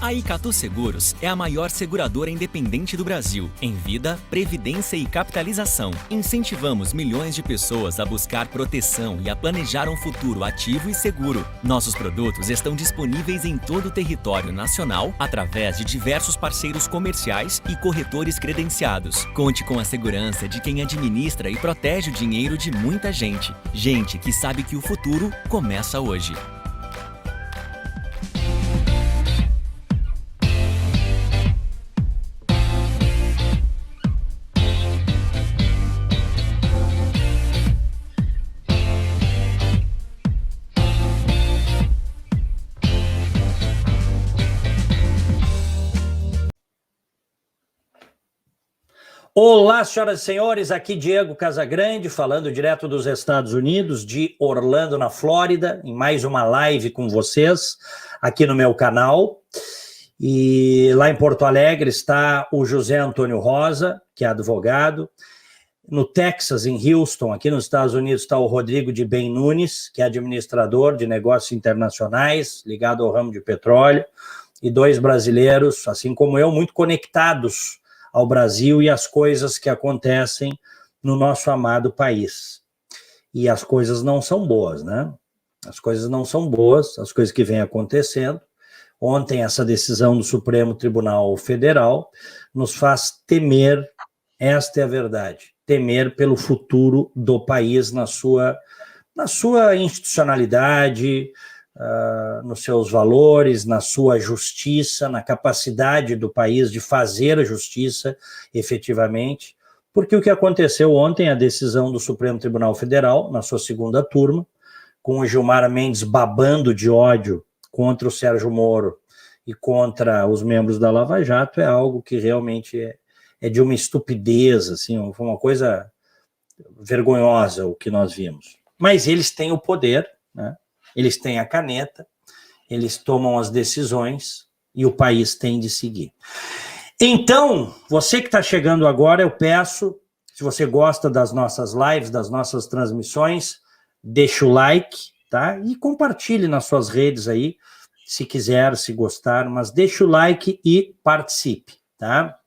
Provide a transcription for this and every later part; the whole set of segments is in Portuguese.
A Icatu Seguros é a maior seguradora independente do Brasil, em vida, previdência e capitalização. Incentivamos milhões de pessoas a buscar proteção e a planejar um futuro ativo e seguro. Nossos produtos estão disponíveis em todo o território nacional, através de diversos parceiros comerciais e corretores credenciados. Conte com a segurança de quem administra e protege o dinheiro de muita gente. Gente que sabe que o futuro começa hoje. Olá, senhoras e senhores, aqui Diego Casagrande, falando direto dos Estados Unidos, de Orlando, na Flórida, em mais uma live com vocês, aqui no meu canal. E lá em Porto Alegre está o José Antônio Rosa, que é advogado. No Texas, em Houston, aqui nos Estados Unidos, está o Rodrigo de Ben Nunes, que é administrador de negócios internacionais, ligado ao ramo de petróleo, e dois brasileiros, assim como eu, muito conectados ao Brasil e às coisas que acontecem no nosso amado país. E as coisas não são boas, né? As coisas não são boas, as coisas que vêm acontecendo. Ontem, essa decisão do Supremo Tribunal Federal nos faz temer, esta é a verdade, temer pelo futuro do país na sua institucionalidade, nos seus valores, na sua justiça, na capacidade do país de fazer a justiça efetivamente, porque o que aconteceu ontem, a decisão do Supremo Tribunal Federal, na sua segunda turma, com o Gilmar Mendes babando de ódio contra o Sérgio Moro e contra os membros da Lava Jato, é algo que realmente é de uma estupidez, assim, foi uma coisa vergonhosa o que nós vimos. Mas eles têm o poder, né? Eles têm a caneta, eles tomam as decisões e o país tem de seguir. Então, você que está chegando agora, eu peço, se você gosta das nossas lives, das nossas transmissões, deixa o like, tá? E compartilhe nas suas redes aí, se quiser, se gostar, mas deixa o like e participe, tá?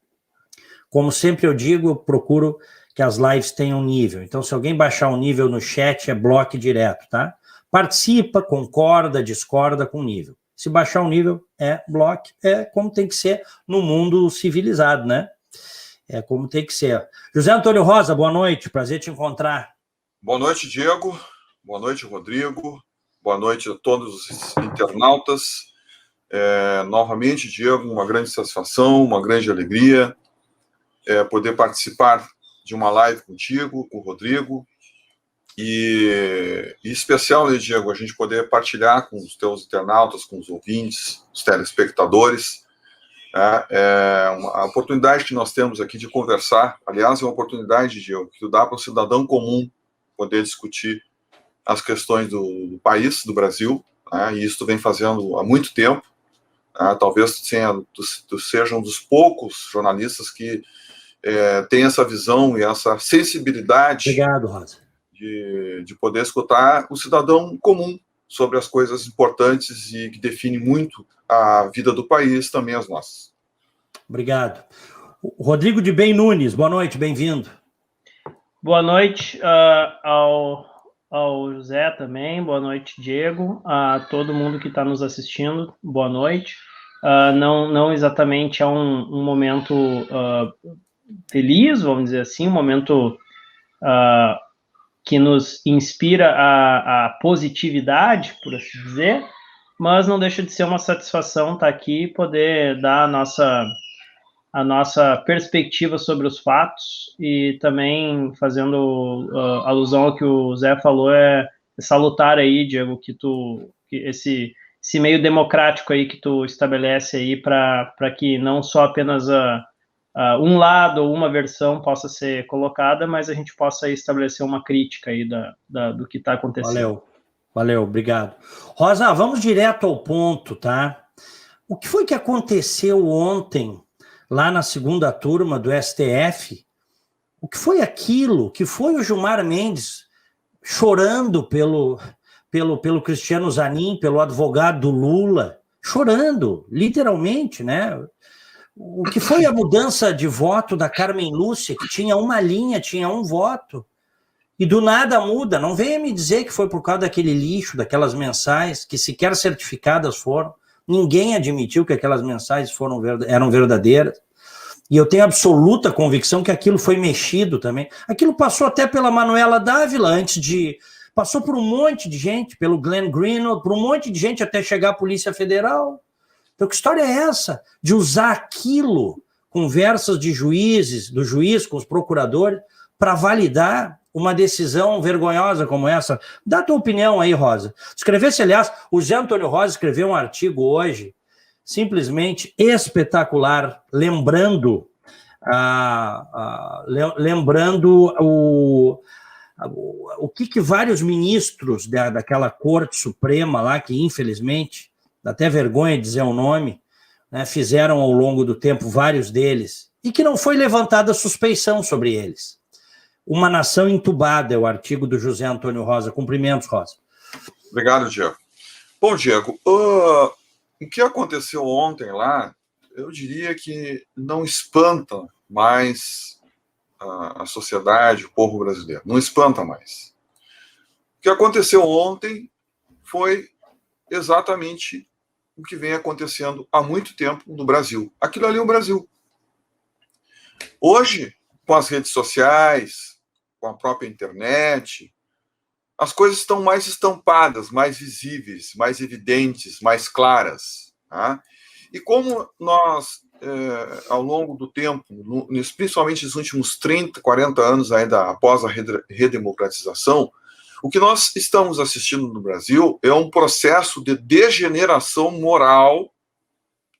Como sempre eu digo, eu procuro que as lives tenham nível. Então, se alguém baixar um nível no chat, é bloque direto, tá? Participa, concorda, discorda com o nível. Se baixar o nível, é bloco, é como tem que ser no mundo civilizado, né? É como tem que ser. José Antônio Rosa, boa noite, prazer te encontrar. Boa noite, Diego. Boa noite, Rodrigo. Boa noite a todos os internautas. Novamente, Diego, uma grande satisfação, uma grande alegria poder participar de uma live contigo, com o Rodrigo. E especial, né, Diego, a gente poder partilhar com os teus internautas, com os ouvintes, os telespectadores, a oportunidade que nós temos aqui de conversar. Aliás, é uma oportunidade, Diego, que dá para o cidadão comum poder discutir as questões do país, do Brasil, né, e isso tu vem fazendo há muito tempo. Talvez tu seja um dos poucos jornalistas que tem essa visão e essa sensibilidade. Obrigado, Rosa. De poder escutar o cidadão comum sobre as coisas importantes e que define muito a vida do país, também as nossas. Obrigado. Rodrigo de Ben Nunes, boa noite, bem-vindo. Boa noite ao José também, boa noite, Diego, a todo mundo que está nos assistindo, boa noite. Não exatamente é um momento feliz, vamos dizer assim, um momento que nos inspira a positividade, por assim dizer, mas não deixa de ser uma satisfação estar aqui e poder dar a nossa perspectiva sobre os fatos e também fazendo alusão ao que o Zé falou, é salutar aí, Diego, que esse meio democrático aí que tu estabelece aí para que não só apenas um lado ou uma versão possa ser colocada, mas a gente possa estabelecer uma crítica aí do que está acontecendo. Valeu, obrigado. Rosa, vamos direto ao ponto, tá? O que foi que aconteceu ontem, lá na segunda turma do STF? O que foi aquilo? Que foi o Gilmar Mendes chorando pelo Cristiano Zanin, pelo advogado do Lula, chorando, literalmente, né? O que foi a mudança de voto da Carmen Lúcia, que tinha uma linha, tinha um voto, e do nada muda. Não venha me dizer que foi por causa daquele lixo, daquelas mensais, que sequer certificadas foram. Ninguém admitiu que aquelas mensagens eram verdadeiras. E eu tenho absoluta convicção que aquilo foi mexido também. Aquilo passou até pela Manuela Dávila, passou por um monte de gente, pelo Glenn Greenwald, por um monte de gente até chegar à Polícia Federal. Então, que história é essa? De usar aquilo, conversas de juízes, do juiz com os procuradores, para validar uma decisão vergonhosa como essa? Dá a tua opinião aí, Rosa. Escrevesse, aliás, o Zé Antônio Rosa escreveu um artigo hoje, simplesmente espetacular, lembrando o que vários ministros daquela Corte Suprema lá, que infelizmente, dá até vergonha de dizer o nome, né, fizeram ao longo do tempo, vários deles, e que não foi levantada suspeição sobre eles. Uma nação entubada, é o artigo do José Antônio Rosa. Cumprimentos, Rosa. Obrigado, Diego. Bom, Diego, o que aconteceu ontem lá, eu diria que não espanta mais a sociedade, o povo brasileiro. Não espanta mais. O que aconteceu ontem foi exatamente o que vem acontecendo há muito tempo no Brasil. Aquilo ali é o Brasil. Hoje, com as redes sociais, com a própria internet, as coisas estão mais estampadas, mais visíveis, mais evidentes, mais claras. Tá? E como nós, ao longo do tempo, principalmente nos últimos 30, 40 anos ainda após a redemocratização, o que nós estamos assistindo no Brasil é um processo de degeneração moral,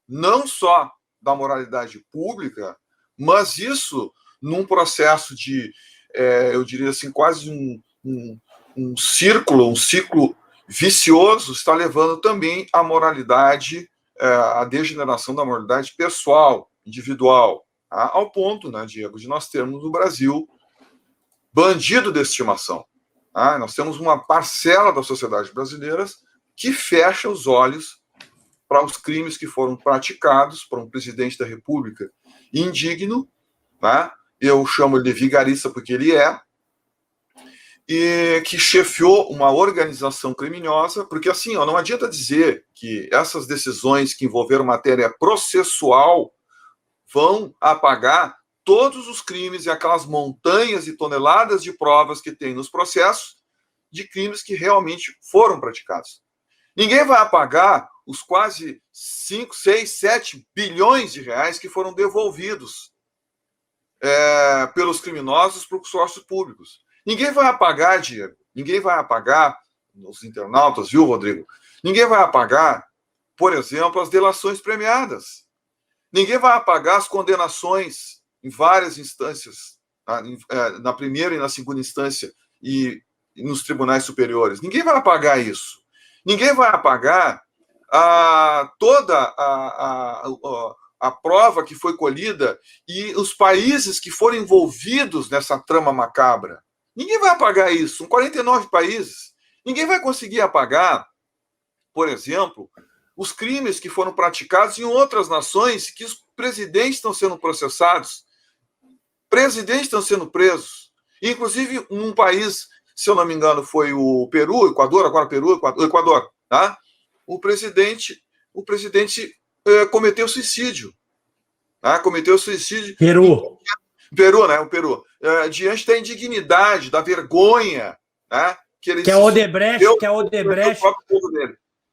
não só da moralidade pública, mas isso num processo de, eu diria assim, quase um ciclo vicioso, está levando também a moralidade, a degeneração da moralidade pessoal, individual, tá? Ao ponto, né, Diego, de nós termos no Brasil bandido de estimação. Tá? Nós temos uma parcela da sociedade brasileira que fecha os olhos para os crimes que foram praticados por um presidente da República indigno, tá? Eu chamo ele de vigarista porque ele é, e que chefiou uma organização criminosa, porque assim, não adianta dizer que essas decisões que envolveram matéria processual vão apagar todos os crimes e aquelas montanhas e toneladas de provas que tem nos processos de crimes que realmente foram praticados. Ninguém vai apagar os quase 5, 6, 7 bilhões de reais que foram devolvidos pelos criminosos para os sócios públicos. Ninguém vai apagar, Diego, ninguém vai apagar, os internautas, viu, Rodrigo? Ninguém vai apagar, por exemplo, as delações premiadas. Ninguém vai apagar as condenações em várias instâncias, na primeira e na segunda instância e nos tribunais superiores. Ninguém vai apagar isso. Ninguém vai apagar toda a prova que foi colhida e os países que foram envolvidos nessa trama macabra. Ninguém vai apagar isso. São 49 países. Ninguém vai conseguir apagar, por exemplo, os crimes que foram praticados em outras nações que os presidentes estão sendo processados, presidentes estão sendo presos. Inclusive, num país, se eu não me engano, foi o Peru, Equador, agora Equador, tá? O presidente cometeu suicídio. Tá? Cometeu suicídio. Peru, né? O Peru. Diante da indignidade, da vergonha, né? Que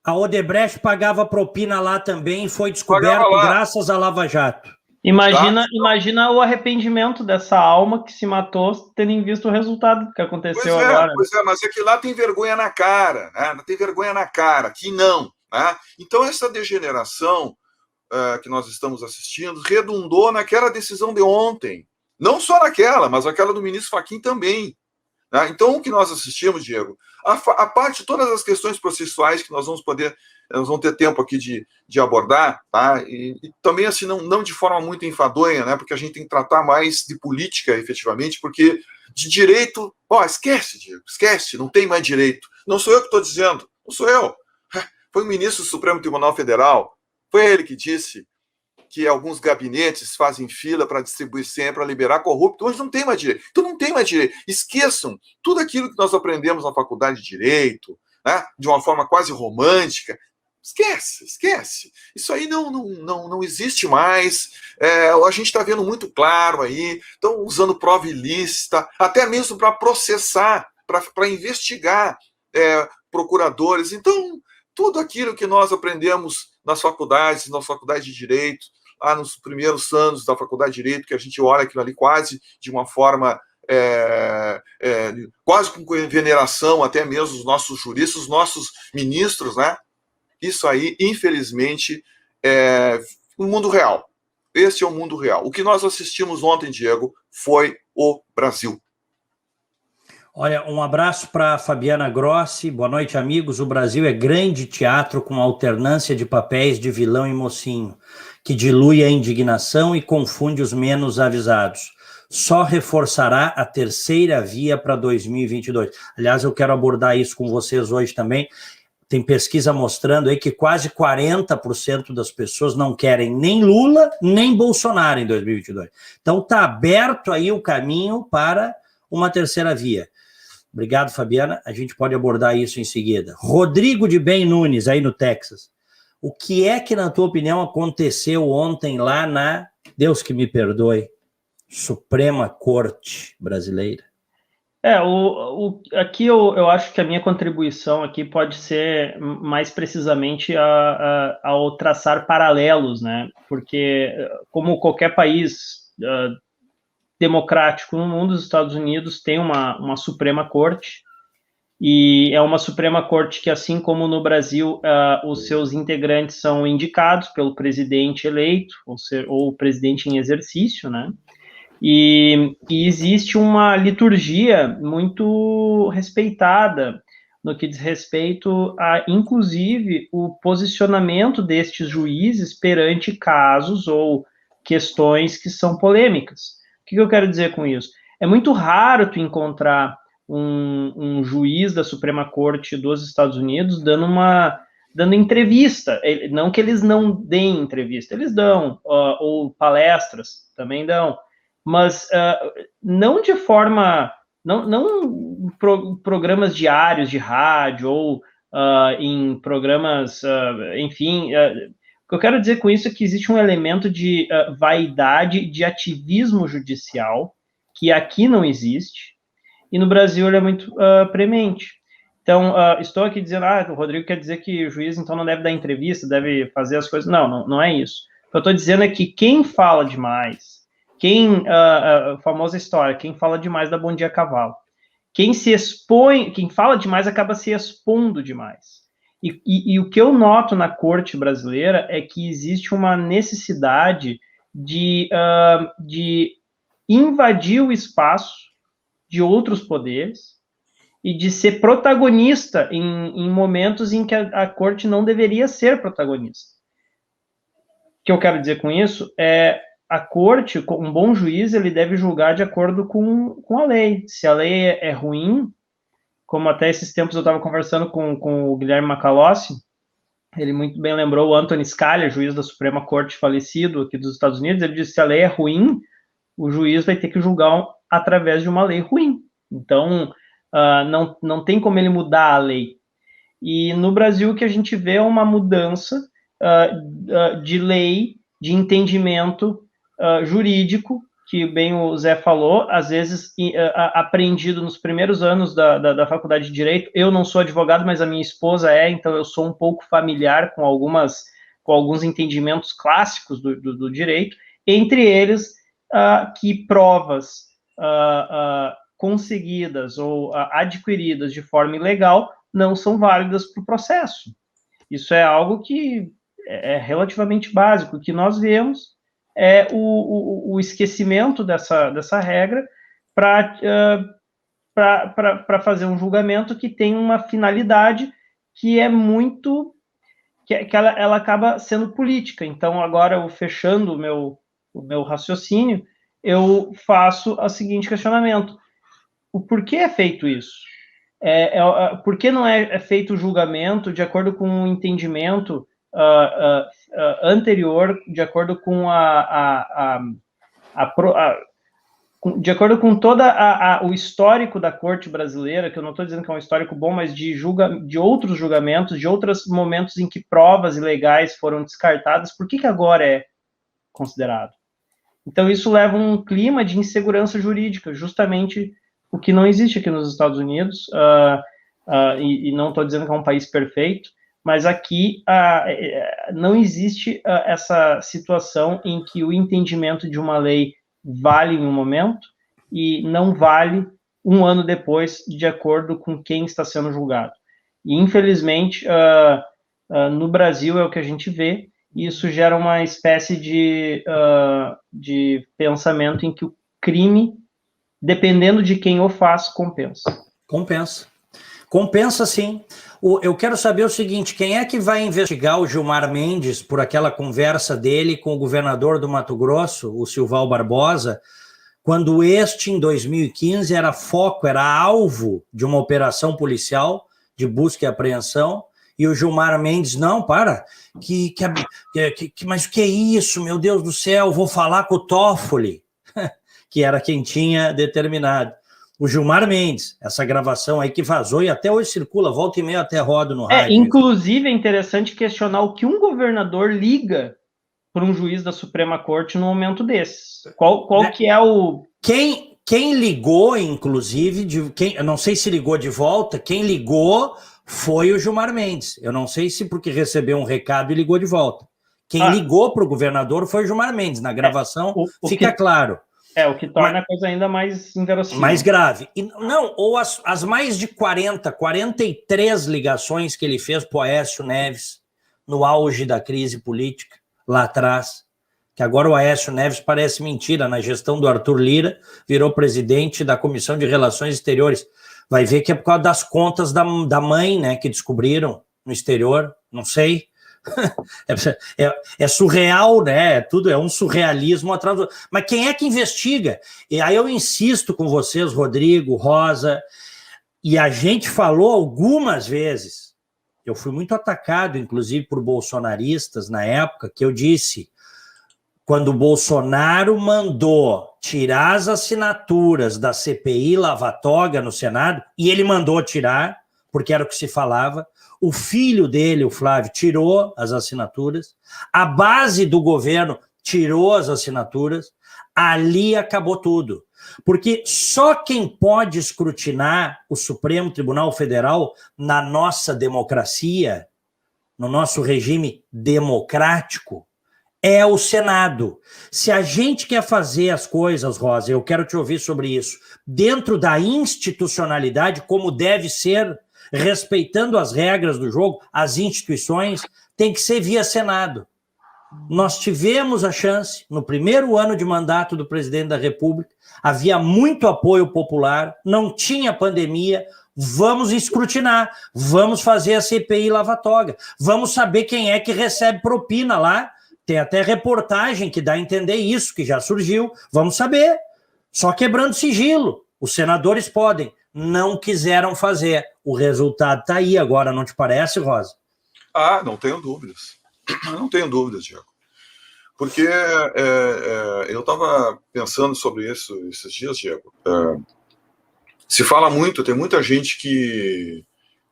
a Odebrecht pagava propina lá também e foi descoberto graças à Lava Jato. Imagina o arrependimento dessa alma que se matou tendo em vista o resultado que aconteceu agora. Pois é, mas é que lá tem vergonha na cara, né? Tem vergonha na cara, aqui não. Né? Então, essa degeneração que nós estamos assistindo redundou naquela decisão de ontem. Não só naquela, mas aquela do ministro Fachin também. Né? Então, o que nós assistimos, Diego, a parte de todas as questões processuais que nós vamos ter tempo aqui de abordar, tá? E também assim, não de forma muito enfadonha, né? Porque a gente tem que tratar mais de política, efetivamente, porque de direito, esquece, Diego, esquece, não tem mais direito. Não sou eu que estou dizendo, não sou eu. Foi um ministro do Supremo Tribunal Federal, foi ele que disse que alguns gabinetes fazem fila para distribuir senha para liberar corrupto. Hoje não tem mais direito. Então não tem mais direito. Esqueçam tudo aquilo que nós aprendemos na faculdade de Direito, né, de uma forma quase romântica. Esquece. Isso aí não existe mais. A gente está vendo muito claro aí. Estão usando prova ilícita, até mesmo para processar, para investigar procuradores. Então, tudo aquilo que nós aprendemos nas faculdades, na faculdade de Direito, lá nos primeiros anos da faculdade de Direito, que a gente olha aquilo ali quase de uma forma, quase com veneração, até mesmo os nossos juristas, os nossos ministros, né? Isso aí, infelizmente, é o mundo real. Esse é o mundo real. O que nós assistimos ontem, Diego, foi o Brasil. Olha, um abraço para Fabiana Grossi. Boa noite, amigos. O Brasil é grande teatro com alternância de papéis de vilão e mocinho, que dilui a indignação e confunde os menos avisados. Só reforçará a terceira via para 2022. Aliás, eu quero abordar isso com vocês hoje também. Tem pesquisa mostrando aí que quase 40% das pessoas não querem nem Lula, nem Bolsonaro em 2022. Então está aberto aí o caminho para uma terceira via. Obrigado, Fabiana. A gente pode abordar isso em seguida. Rodrigo de Bem Nunes, aí no Texas. O que é que, na tua opinião, aconteceu ontem lá na, Deus que me perdoe, Suprema Corte Brasileira? Aqui eu acho que a minha contribuição aqui pode ser mais precisamente ao traçar paralelos, né? Porque, como qualquer país democrático no mundo, os Estados Unidos tem uma Suprema Corte, e é uma Suprema Corte que, assim como no Brasil, os seus integrantes são indicados pelo presidente eleito, ou presidente em exercício, né? E existe uma liturgia muito respeitada no que diz respeito a, inclusive, o posicionamento destes juízes perante casos ou questões que são polêmicas. O que eu quero dizer com isso? É muito raro tu encontrar um juiz da Suprema Corte dos Estados Unidos dando entrevista. Não que eles não deem entrevista, eles dão, ou palestras também dão, mas não de forma, não programas diários de rádio ou em programas, enfim. O que eu quero dizer com isso é que existe um elemento de vaidade, de ativismo judicial, que aqui não existe, e no Brasil ele é muito premente. Então, estou aqui dizendo, o Rodrigo quer dizer que o juiz então não deve dar entrevista, deve fazer as coisas. Não é isso. O que eu estou dizendo é que quem fala demais, a famosa história, quem fala demais dá bom dia a cavalo. Quem se expõe, quem fala demais acaba se expondo demais. E o que eu noto na corte brasileira é que existe uma necessidade de invadir o espaço de outros poderes e de ser protagonista em momentos em que a corte não deveria ser protagonista. O que eu quero dizer com isso é a corte, um bom juiz, ele deve julgar de acordo com a lei. Se a lei é ruim, como até esses tempos eu estava conversando com o Guilherme Macalossi, ele muito bem lembrou o Anthony Scalia, juiz da Suprema Corte falecido aqui dos Estados Unidos, ele disse que se a lei é ruim, o juiz vai ter que julgar através de uma lei ruim. Então, não tem como ele mudar a lei. E no Brasil o que a gente vê é uma mudança de lei, de entendimento jurídico, que bem o Zé falou, às vezes aprendido nos primeiros anos da faculdade de Direito. Eu não sou advogado, mas a minha esposa então eu sou um pouco familiar com alguns entendimentos clássicos do direito, entre eles que provas conseguidas ou adquiridas de forma ilegal não são válidas para o processo. Isso é algo que é relativamente básico. O que nós vemos é o esquecimento dessa regra para fazer um julgamento que tem uma finalidade que é muito... que ela acaba sendo política. Então, agora, eu fechando o meu raciocínio, eu faço o seguinte questionamento: o porquê é feito isso? Por que não é feito o julgamento de acordo com o entendimento anterior, de acordo com de acordo com todo o histórico da corte brasileira, que eu não estou dizendo que é um histórico bom, mas de outros julgamentos, de outros momentos em que provas ilegais foram descartadas, por que agora é considerado? Então, isso leva a um clima de insegurança jurídica, justamente o que não existe aqui nos Estados Unidos, e não estou dizendo que é um país perfeito, mas aqui não existe essa situação em que o entendimento de uma lei vale em um momento e não vale um ano depois, de acordo com quem está sendo julgado. E, infelizmente, no Brasil é o que a gente vê, e isso gera uma espécie de pensamento em que o crime, dependendo de quem o faz, compensa. Compensa, sim. Eu quero saber o seguinte, quem é que vai investigar o Gilmar Mendes por aquela conversa dele com o governador do Mato Grosso, o Silval Barbosa, quando este, em 2015, era alvo de uma operação policial de busca e apreensão, e o Gilmar Mendes, não, mas o que é isso, meu Deus do céu, vou falar com o Toffoli, que era quem tinha determinado. O Gilmar Mendes, essa gravação aí que vazou e até hoje circula, volta e meia até roda no rádio. Inclusive é interessante questionar o que um governador liga para um juiz da Suprema Corte num momento desses. Qual que é o... Quem ligou, inclusive, eu não sei se ligou de volta, quem ligou foi o Gilmar Mendes. Eu não sei se porque recebeu um recado e ligou de volta. Quem ligou para o governador foi o Gilmar Mendes. Na gravação fica claro. O que torna a coisa ainda mais inverossímil. Mais grave. Ou as mais de 43 ligações que ele fez para o Aécio Neves no auge da crise política, lá atrás, que agora o Aécio Neves parece mentira, na gestão do Arthur Lira, virou presidente da Comissão de Relações Exteriores. Vai ver que é por causa das contas da mãe, né, que descobriram no exterior, não sei. É surreal, né? Tudo é um surrealismo atrás do... Mas quem é que investiga? E aí eu insisto com vocês, Rodrigo, Rosa, e a gente falou algumas vezes, eu fui muito atacado, inclusive, por bolsonaristas na época, que eu disse, quando o Bolsonaro mandou tirar as assinaturas da CPI Lava-Toga no Senado, e ele mandou tirar, porque era o que se falava, o filho dele, o Flávio, tirou as assinaturas, a base do governo tirou as assinaturas, ali acabou tudo. Porque só quem pode escrutinar o Supremo Tribunal Federal na nossa democracia, no nosso regime democrático, é o Senado. Se a gente quer fazer as coisas, Rosa, eu quero te ouvir sobre isso, dentro da institucionalidade, como deve ser, respeitando as regras do jogo, as instituições, tem que ser via Senado. Nós tivemos a chance, no primeiro ano de mandato do presidente da República, havia muito apoio popular, não tinha pandemia, vamos escrutinar, vamos fazer a CPI Lava-Toga, vamos saber quem é que recebe propina lá, tem até reportagem que dá a entender isso, que já surgiu, vamos saber, só quebrando sigilo, os senadores podem, não quiseram fazer. O resultado está aí agora, não te parece, Rosa? Não tenho dúvidas. Não tenho dúvidas, Diego. Porque eu estava pensando sobre isso esses dias, Diego. Se fala muito, tem muita gente que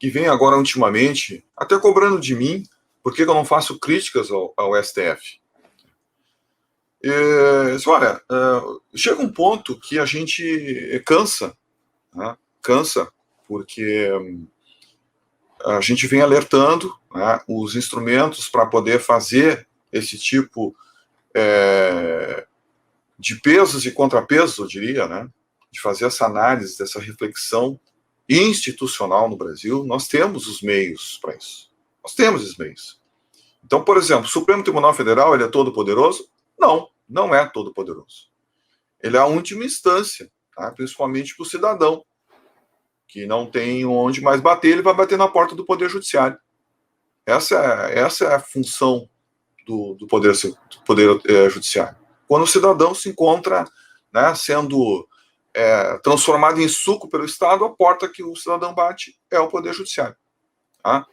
vem agora ultimamente, até cobrando de mim, por que eu não faço críticas ao STF. Olha, chega um ponto que a gente cansa, né? Cansa, porque a gente vem alertando, né, os instrumentos para poder fazer esse tipo de pesos e contrapesos, eu diria, né, de fazer essa análise, dessa reflexão institucional no Brasil. Nós temos os meios para isso. Nós temos os meios. Então, por exemplo, o Supremo Tribunal Federal, ele é todo poderoso? Não, não é todo poderoso. Ele é a última instância, tá? Principalmente para o cidadão, que não tem onde mais bater, ele vai bater na porta do Poder Judiciário. Essa é a função do Poder Judiciário. Quando o cidadão se encontra, né, sendo transformada em suco pelo Estado, a porta que o cidadão bate é o Poder Judiciário. Tá?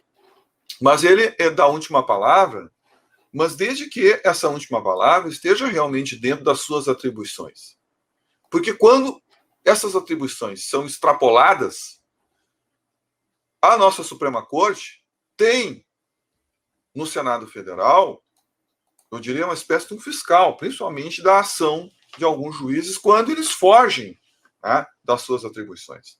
Mas ele é da última palavra, mas desde que essa última palavra esteja realmente dentro das suas atribuições. Porque quando essas atribuições são extrapoladas, a nossa Suprema Corte tem, no Senado Federal, eu diria uma espécie de um fiscal, principalmente da ação de alguns juízes quando eles fogem, né, das suas atribuições.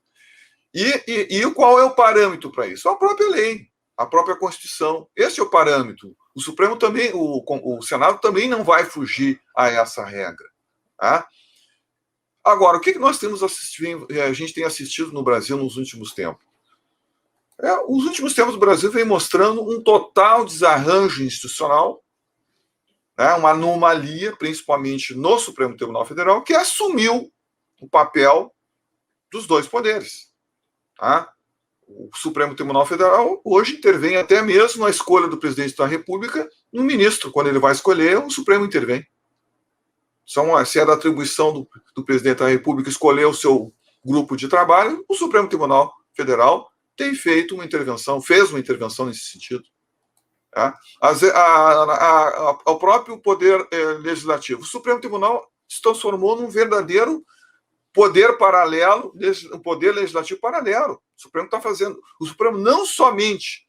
E qual é o parâmetro para isso? A própria lei, a própria Constituição. Esse é o parâmetro. O Supremo também, o Senado também não vai fugir a essa regra. Tá? Agora, o que nós temos assistido, a gente tem assistido no Brasil nos últimos tempos? Os últimos tempos do Brasil vem mostrando um total desarranjo institucional, né, uma anomalia, principalmente no Supremo Tribunal Federal, que assumiu o papel dos dois poderes. Tá? O Supremo Tribunal Federal hoje intervém até mesmo na escolha do presidente da República no ministro. Quando ele vai escolher, o Supremo intervém. Se é da atribuição do presidente da República escolher o seu grupo de trabalho, o Supremo Tribunal Federal tem feito uma intervenção, fez uma intervenção nesse sentido. Tá? O próprio Poder Legislativo. O Supremo Tribunal se transformou num verdadeiro poder paralelo, um poder legislativo paralelo. O Supremo está fazendo. O Supremo não somente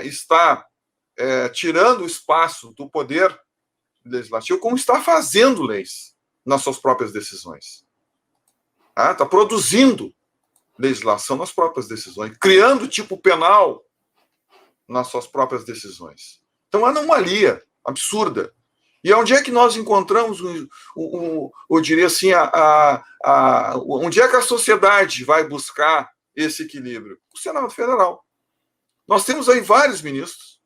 está tirando o espaço do poder legislativo, como está fazendo leis nas suas próprias decisões. Está produzindo legislação nas próprias decisões, criando tipo penal nas suas próprias decisões. Então, é uma anomalia absurda. E onde é que nós encontramos, eu diria assim, onde é que a sociedade vai buscar esse equilíbrio? O Senado Federal. Nós temos aí vários ministros,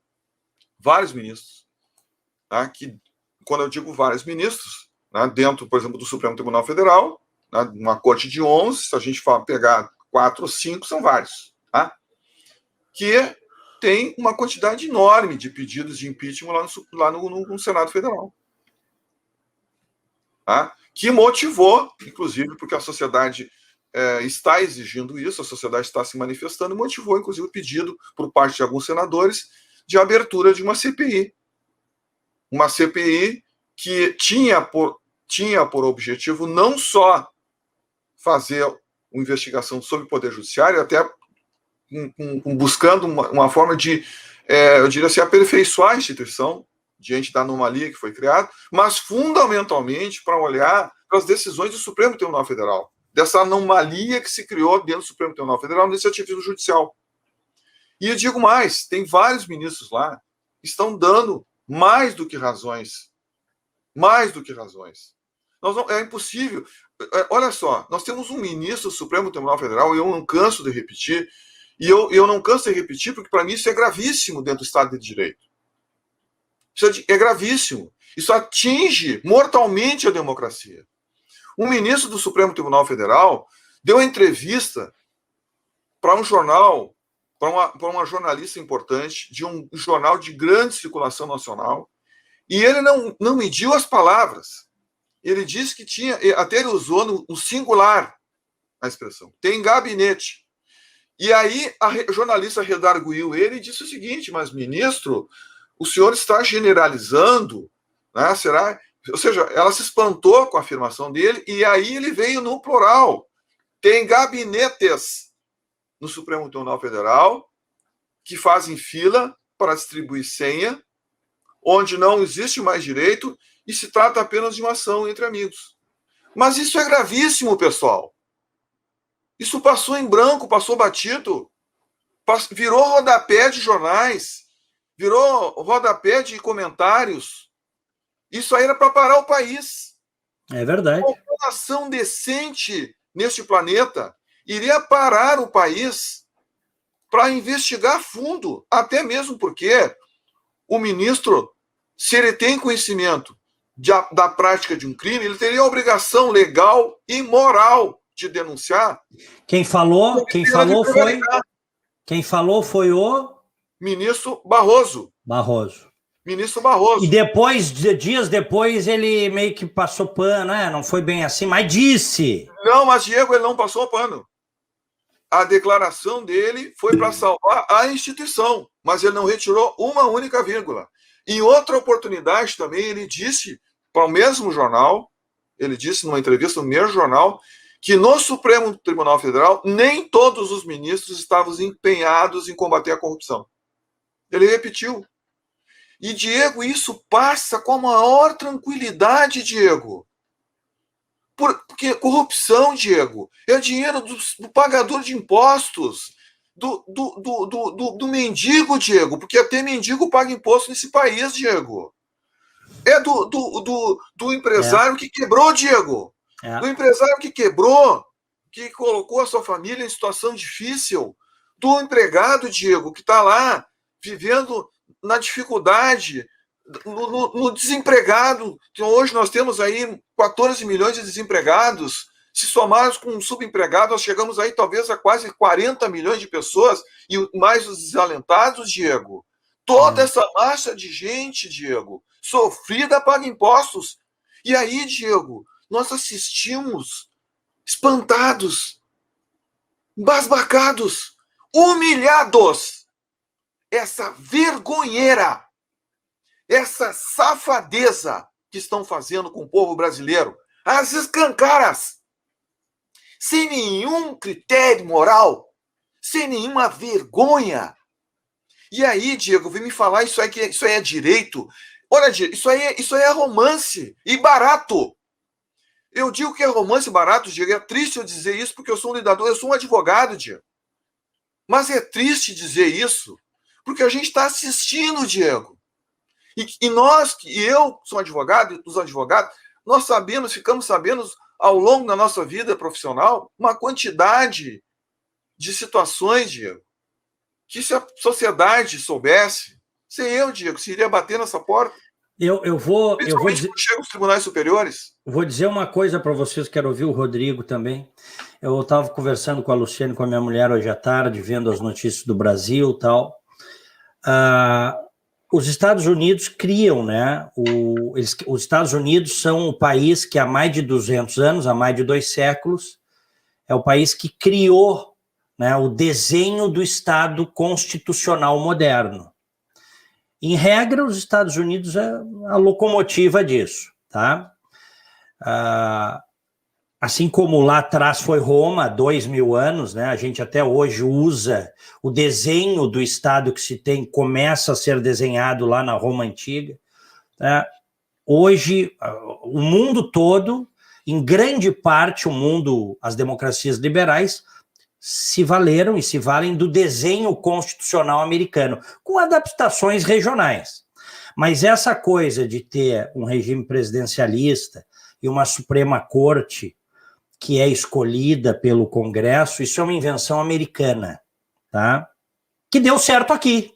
tá, que, quando eu digo vários ministros, né, dentro, por exemplo, do Supremo Tribunal Federal, né, uma corte de 11, se a gente pegar 4 ou 5, são vários, tá, que tem uma quantidade enorme de pedidos de impeachment lá no Senado Federal. Tá? Que motivou, inclusive, porque a sociedade está exigindo isso, a sociedade está se manifestando, motivou, inclusive, o pedido por parte de alguns senadores de abertura de uma CPI. Uma CPI que tinha por objetivo não só fazer uma investigação sobre o Poder Judiciário, até buscando uma forma de, eu diria assim, aperfeiçoar a instituição diante da anomalia que foi criada, mas fundamentalmente para olhar para as decisões do Supremo Tribunal Federal, dessa anomalia que se criou dentro do Supremo Tribunal Federal nesse ativismo judicial. E eu digo mais, tem vários ministros lá que estão dando mais do que razões. É impossível. Olha só, nós temos um ministro do Supremo Tribunal Federal, e eu não canso de repetir, e eu não canso de repetir porque, para mim, isso é gravíssimo dentro do Estado de Direito. Isso é gravíssimo. Isso atinge mortalmente a democracia. Um ministro do Supremo Tribunal Federal deu uma entrevista para um jornal, para uma jornalista importante, de um jornal de grande circulação nacional, e ele não mediu as palavras. Ele disse que tinha, até ele usou no singular a expressão, tem gabinete. E aí a jornalista redarguiu ele e disse o seguinte: mas, ministro, o senhor está generalizando, né? Será? Ou seja, ela se espantou com a afirmação dele, e aí ele veio no plural. Tem gabinetes no Supremo Tribunal Federal que fazem fila para distribuir senha, onde não existe mais direito e se trata apenas de uma ação entre amigos. Mas isso é gravíssimo, pessoal. Isso passou em branco, passou batido, virou rodapé de jornais, virou rodapé de comentários. Isso aí era para parar o país. É verdade. Uma nação decente neste planeta iria parar o país para investigar a fundo, até mesmo porque o ministro, se ele tem conhecimento da prática de um crime, ele teria a obrigação legal e moral de denunciar. Quem falou foi o ministro Barroso. Ministro Barroso. E depois, dias depois, ele meio que passou pano, não foi bem assim, mas disse. Não, mas Diego, ele não passou pano. A declaração dele foi para salvar a instituição, mas ele não retirou uma única vírgula. Em outra oportunidade também, ele disse para o mesmo jornal, ele disse numa entrevista no mesmo jornal, que no Supremo Tribunal Federal nem todos os ministros estavam empenhados em combater a corrupção. Ele repetiu. E, Diego, isso passa com a maior tranquilidade, Diego. Porque corrupção, Diego, é dinheiro do pagador de impostos, do mendigo, Diego, porque até mendigo paga imposto nesse país, Diego. É do empresário que quebrou, Diego. Do empresário que quebrou, que colocou a sua família em situação difícil. Do empregado, Diego, que está lá vivendo na dificuldade, no desempregado. Então, hoje nós temos aí 14 milhões de desempregados. Se somarmos com subempregados, nós chegamos aí talvez a quase 40 milhões de pessoas, e mais os desalentados, Diego. Toda essa massa de gente, Diego, sofrida, paga impostos. E aí, Diego, nós assistimos espantados, embasbacados, humilhados. Essa vergonheira, essa safadeza que estão fazendo com o povo brasileiro, às escancaras, sem nenhum critério moral, sem nenhuma vergonha. E aí, Diego, vem me falar isso aí é direito. Olha, Diego, isso aí é romance e barato. Eu digo que é romance barato, Diego. É triste eu dizer isso porque eu sou um lidador, eu sou um advogado, Diego. Mas é triste dizer isso porque a gente está assistindo, Diego. E nós, e eu sou advogado, e os advogados, nós ficamos sabendo ao longo da nossa vida profissional uma quantidade de situações, Diego, que se a sociedade soubesse, Diego, se iria bater nessa porta. Eu vou dizer, chega aos tribunais superiores. Vou dizer uma coisa para vocês, quero ouvir o Rodrigo também. Eu estava conversando com a Luciane, com a minha mulher hoje à tarde, vendo as notícias do Brasil e tal. Os Estados Unidos criam, né? Os Estados Unidos são o país que há mais de 200 anos, há mais de 2 séculos, é o país que criou, né, o desenho do Estado constitucional moderno. Em regra, os Estados Unidos é a locomotiva disso, tá? Assim como lá atrás foi Roma, há 2000 anos, né? A gente até hoje usa o desenho do Estado que se tem, começa a ser desenhado lá na Roma Antiga. Né? Hoje, o mundo todo, em grande parte, as democracias liberais, se valeram e se valem do desenho constitucional americano, com adaptações regionais. Mas essa coisa de ter um regime presidencialista e uma Suprema Corte que é escolhida pelo Congresso, isso é uma invenção americana, tá? Que deu certo aqui.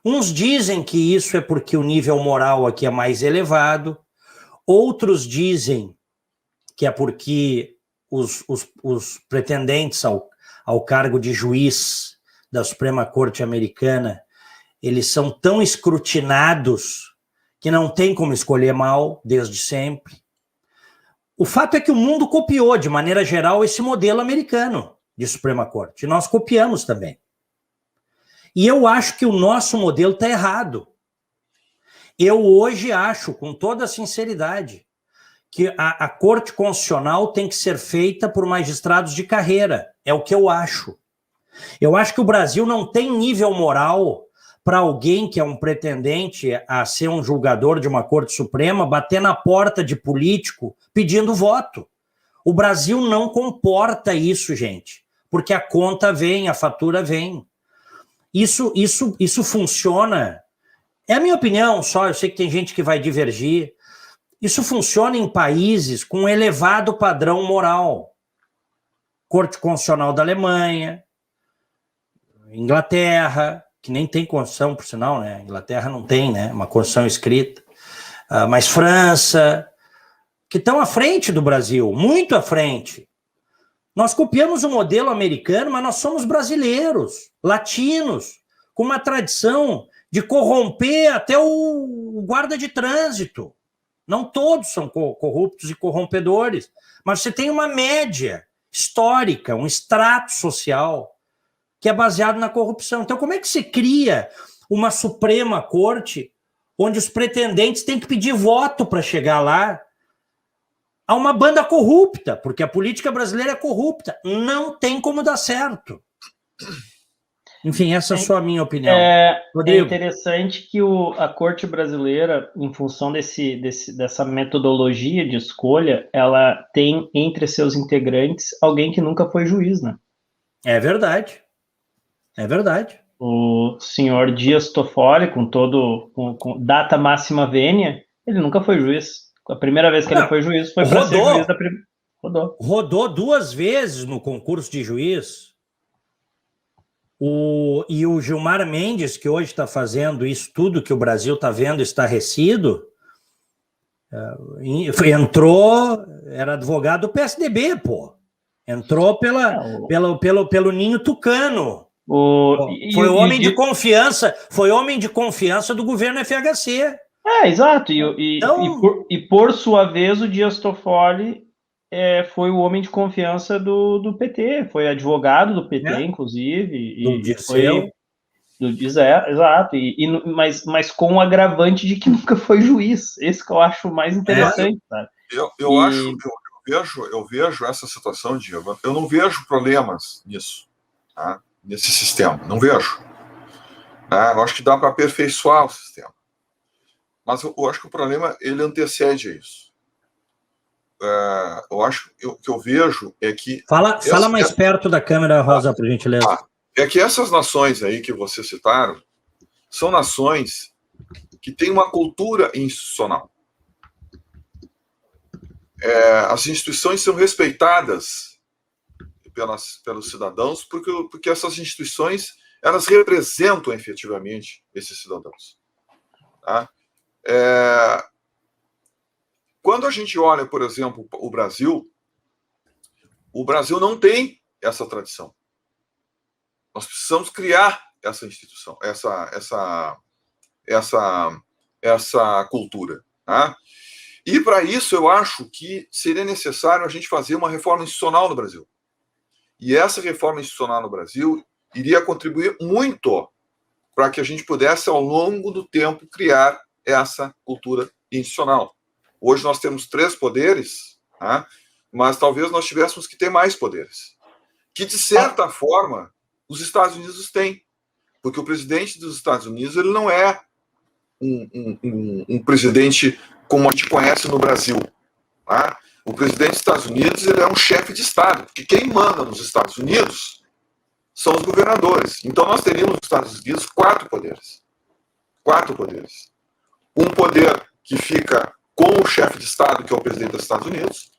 Uns dizem que isso é porque o nível moral aqui é mais elevado, outros dizem que é porque os pretendentes ao cargo de juiz da Suprema Corte americana, eles são tão escrutinados que não tem como escolher mal desde sempre. O fato é que o mundo copiou, de maneira geral, esse modelo americano de Suprema Corte. E nós copiamos também. E eu acho que o nosso modelo está errado. Eu hoje acho, com toda a sinceridade, que a Corte Constitucional tem que ser feita por magistrados de carreira. É o que eu acho. Eu acho que o Brasil não tem nível moral para alguém que é um pretendente a ser um julgador de uma Corte Suprema bater na porta de político pedindo voto. O Brasil não comporta isso, gente, porque a conta vem, a fatura vem. Isso funciona. É a minha opinião só, eu sei que tem gente que vai divergir. Isso funciona em países com um elevado padrão moral. Corte Constitucional da Alemanha, Inglaterra, que nem tem Constituição, por sinal, né? Inglaterra não tem, né? Uma Constituição escrita. Mas França, que estão à frente do Brasil, muito à frente. Nós copiamos o modelo americano, mas nós somos brasileiros, latinos, com uma tradição de corromper até o guarda de trânsito. Não todos são corruptos e corrompedores, mas você tem uma média histórica, um extrato social que é baseado na corrupção. Então, como é que se cria uma Suprema Corte onde os pretendentes têm que pedir voto para chegar lá? Há uma banda corrupta, porque a política brasileira é corrupta. Não tem como dar certo. Enfim, essa é só a minha opinião. É interessante que a Corte Brasileira, em função dessa metodologia de escolha, ela tem entre seus integrantes alguém que nunca foi juiz, né? É verdade. É verdade. O senhor Dias Toffoli, com data máxima vênia, ele nunca foi juiz. A primeira vez que ele foi juiz foi para ser juiz da primeira. Rodou 2 vezes no concurso de juiz. E o Gilmar Mendes, que hoje está fazendo isso tudo que o Brasil está vendo estarrecido, entrou, era advogado do PSDB, pô. Entrou pelo ninho tucano. Foi homem de confiança do governo FHC. Exato. E por sua vez, o Dias Toffoli foi o homem de confiança do PT, foi advogado do PT, inclusive. Do Dirceu. Exato. Mas com o agravante de que nunca foi juiz. Esse que eu acho mais interessante, sabe? Eu vejo essa situação, Diego. Eu não vejo problemas nisso, tá? Nesse sistema. Não vejo. Eu acho que dá para aperfeiçoar o sistema. Mas eu acho que o problema, ele antecede a isso. Eu acho que o que eu vejo é que... Fala mais perto da câmera, Rosa, por gentileza. É que essas nações aí que vocês citaram são nações que têm uma cultura institucional. As instituições são respeitadas pelos cidadãos porque essas instituições, elas representam efetivamente esses cidadãos. Tá? Quando a gente olha, por exemplo, o Brasil não tem essa tradição. Nós precisamos criar essa instituição, essa cultura. Tá? E, para isso, eu acho que seria necessário a gente fazer uma reforma institucional no Brasil. E essa reforma institucional no Brasil iria contribuir muito para que a gente pudesse, ao longo do tempo, criar essa cultura institucional. Hoje nós temos 3 poderes, tá? Mas talvez nós tivéssemos que ter mais poderes. Que, de certa forma, os Estados Unidos têm. Porque o presidente dos Estados Unidos, ele não é um presidente como a gente conhece no Brasil. Tá? O presidente dos Estados Unidos, ele é um chefe de Estado. Porque quem manda nos Estados Unidos são os governadores. Então nós teríamos nos Estados Unidos 4 poderes. 4 poderes. Um poder que fica com o chefe de Estado, que é o presidente dos Estados Unidos.